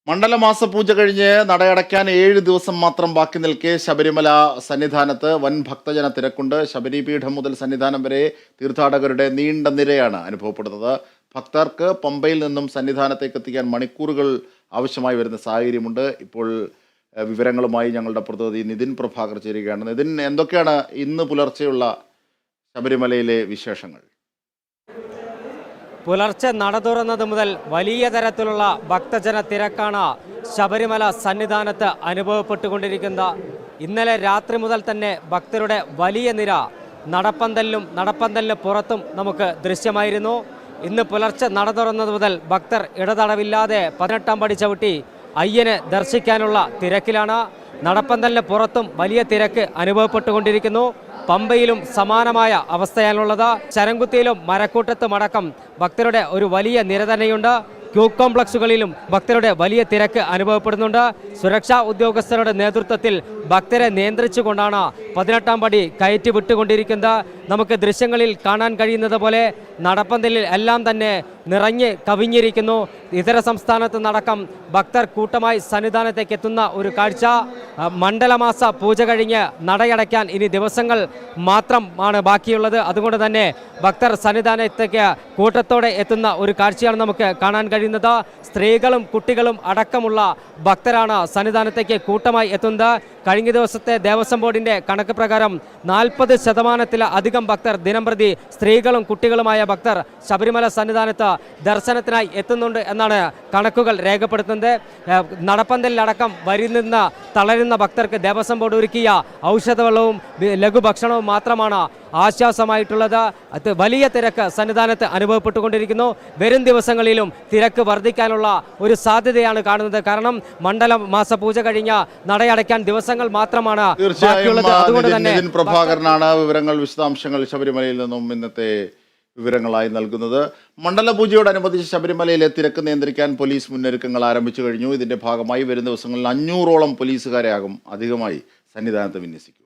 മണ്ഡലമാസ പൂജ കഴിഞ്ഞ് നടയടയ്ക്കാൻ 7 ദിവസം മാത്രം ബാക്കി നിൽക്കെ ശബരിമല സന്നിധാനത്ത് വൻ ഭക്തജന തിരക്കുണ്ട്. ശബരിപീഠം മുതൽ സന്നിധാനം വരെ തീർത്ഥാടകരുടെ നീണ്ട നിരയാണ് അനുഭവപ്പെടുന്നത്. ഭക്തർക്ക് പമ്പയിൽ നിന്നും സന്നിധാനത്തേക്ക് എത്തിക്കാൻ മണിക്കൂറുകൾ ആവശ്യമായി വരുന്ന സാഹചര്യമുണ്ട്. ഇപ്പോൾ വിവരങ്ങളുമായി ഞങ്ങളുടെ പ്രതിനിധി നിതിൻ പ്രഭാകർ ചേരുകയാണ്. നിതിൻ, എന്തൊക്കെയാണ് ഇന്ന് പുലർച്ചെയുള്ള ശബരിമലയിലെ വിശേഷങ്ങൾ? പുലർച്ചെ നട തുറന്നത് മുതൽ വലിയ തരത്തിലുള്ള ഭക്തജന തിരക്കാണ് ശബരിമല സന്നിധാനത്ത് അനുഭവപ്പെട്ടുകൊണ്ടിരിക്കുന്നത്. ഇന്നലെ രാത്രി മുതൽ തന്നെ ഭക്തരുടെ വലിയ നിര നടപ്പന്തലിന് പുറത്തും നമുക്ക് ദൃശ്യമായിരുന്നു. ഇന്ന് പുലർച്ചെ നട തുറന്നത് മുതൽ ഭക്തർ ഇടതടവില്ലാതെ 18-ാം പടി ചവിട്ടി അയ്യനെ ദർശിക്കാനുള്ള തിരക്കിലാണ്. നടപ്പന്തലിന് പുറത്തും വലിയ തിരക്ക് അനുഭവപ്പെട്ടുകൊണ്ടിരിക്കുന്നു. പമ്പയിലും സമാനമായ അവസ്ഥയാണുള്ളത്. ചരംകുത്തിയിലും മരക്കൂട്ടത്തുമടക്കം ഭക്തരുടെ ഒരു വലിയ നിര തന്നെയുണ്ട്. ക്യൂ കോംപ്ലക്സുകളിലും ഭക്തരുടെ വലിയ തിരക്ക് അനുഭവപ്പെടുന്നുണ്ട്. സുരക്ഷാ ഉദ്യോഗസ്ഥരുടെ നേതൃത്വത്തിൽ ഭക്തരെ നിയന്ത്രിച്ചുകൊണ്ടാണ് 18-ാം പടി കയറ്റി വിട്ടുകൊണ്ടിരിക്കുന്നത്. നമുക്ക് ദൃശ്യങ്ങളിൽ കാണാൻ കഴിയുന്നത് പോലെ നടപ്പന്തലിൽ എല്ലാം തന്നെ നിറഞ്ഞ് കവിഞ്ഞിരിക്കുന്നു. ഇതര സംസ്ഥാനത്ത് നടക്കം ഭക്തർ കൂട്ടമായി സന്നിധാനത്തേക്ക് എത്തുന്ന ഒരു കാഴ്ച. മണ്ഡലമാസ പൂജ കഴിഞ്ഞ് നടയടയ്ക്കാൻ ഇനി ദിവസങ്ങൾ മാത്രമാണ് ബാക്കിയുള്ളത്. അതുകൊണ്ട് തന്നെ ഭക്തർ സന്നിധാനത്തേക്ക് കൂട്ടത്തോടെ എത്തുന്ന ഒരു കാഴ്ചയാണ് നമുക്ക് കാണാൻ കഴിയുന്നത്. സ്ത്രീകളും കുട്ടികളും അടക്കമുള്ള ഭക്തരാണ് സന്നിധാനത്തേക്ക് കൂട്ടമായി എത്തുന്നത്. കഴിഞ്ഞ ദിവസത്തെ ദേവസ്വം ബോർഡിന്റെ കണക്ക് പ്രകാരം 40%-ലധികം ഭക്തർ ദിനംപ്രതി സ്ത്രീകളും കുട്ടികളുമായ ഭക്തർ ശബരിമല സന്നിധാനത്ത് ദർശനത്തിനായി എത്തുന്നുണ്ട് എന്നാണ് കണക്കുകൾ രേഖപ്പെടുത്തുന്നത്. നടപ്പന്തലിലടക്കം വരുന്ന തളരുന്ന ഭക്തർക്ക് ദേവസ്വം ബോർഡ് ഒരുക്കിയ ഔഷധവെള്ളവും ലഘുഭക്ഷണവും മാത്രമാണ് ആശ്വാസമായിട്ടുള്ളത്. അത് വലിയ തിരക്ക് സന്നിധാനത്ത് അനുഭവപ്പെട്ടുകൊണ്ടിരിക്കുന്നു. വരും ദിവസങ്ങളിലും തിരക്ക് വർദ്ധിക്കാനുള്ള ഒരു സാധ്യതയാണ് കാണുന്നത്. കാരണം മണ്ഡല മാസ പൂജ കഴിഞ്ഞ നടയടയ്ക്കാൻ ദിവസങ്ങൾ മാത്രമാണ് ബാക്കിയുള്ളത്. അതുകൊണ്ട് തന്നെ പ്രഭാകരനാണ് വിവരങ്ങൾ, വിശദാംശങ്ങൾ ശബരിമലയിൽ നിന്നും ഇന്നത്തെ വിവരങ്ങളായി നൽകുന്നത്. മണ്ഡലപൂജയോടനുബന്ധിച്ച് ശബരിമലയിലെ തിരക്ക് നിയന്ത്രിക്കാൻ പോലീസ് മുന്നൊരുക്കങ്ങൾ ആരംഭിച്ചു കഴിഞ്ഞു. ഇതിന്റെ ഭാഗമായി വരും ദിവസങ്ങളിൽ 500ഓളം പോലീസുകാരെയാകും അധികമായി സന്നിധാനത്ത് വിന്യസിക്കും.